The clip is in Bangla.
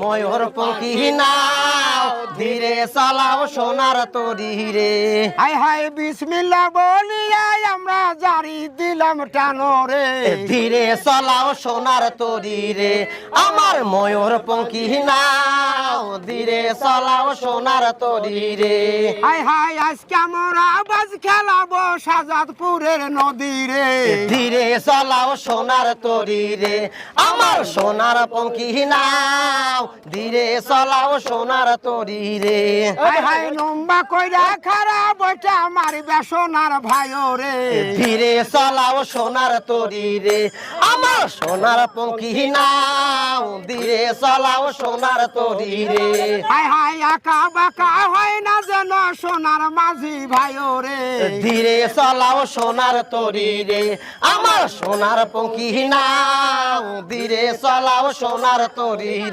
ময়ূর পঙ্খী নাও ধীরে চালাও সোনার তরি রে। হায় হায় বিসমিল্লাহ বলিয়াই আমরা জারি দিলাম টানো রে। ধীরে চালাও সোনার তরি রে আমার ময়ূর পঙ্খী নাও ধীরে চালাও সোনার তরি রে। হায় হায় আজকে আমরা বাজ খেলাবো শাহজাদপুরের নদী রে। ধীরে চালাও সোনার তরি রে আমার সোনার পঙ্খী নাও ধীরে চালাও সোনার তরি রে। হায় হায় লম্বা কইরা খারাপ ওইটা আমার বেসনার ভাইও রে। ধীরে চালাও সোনার তরি রে আমার সোনার পঙ্খী নাও ধীরে চালাও সোনার তরি রে। হায় হায় আঁকা বাঁকা হয় না যেন সোনার মাঝি ভাইও রে। ধীরে চালাও সোনার তরি রে আমার সোনার পঙ্খী নাও ধীরে চালাও সোনার তরি।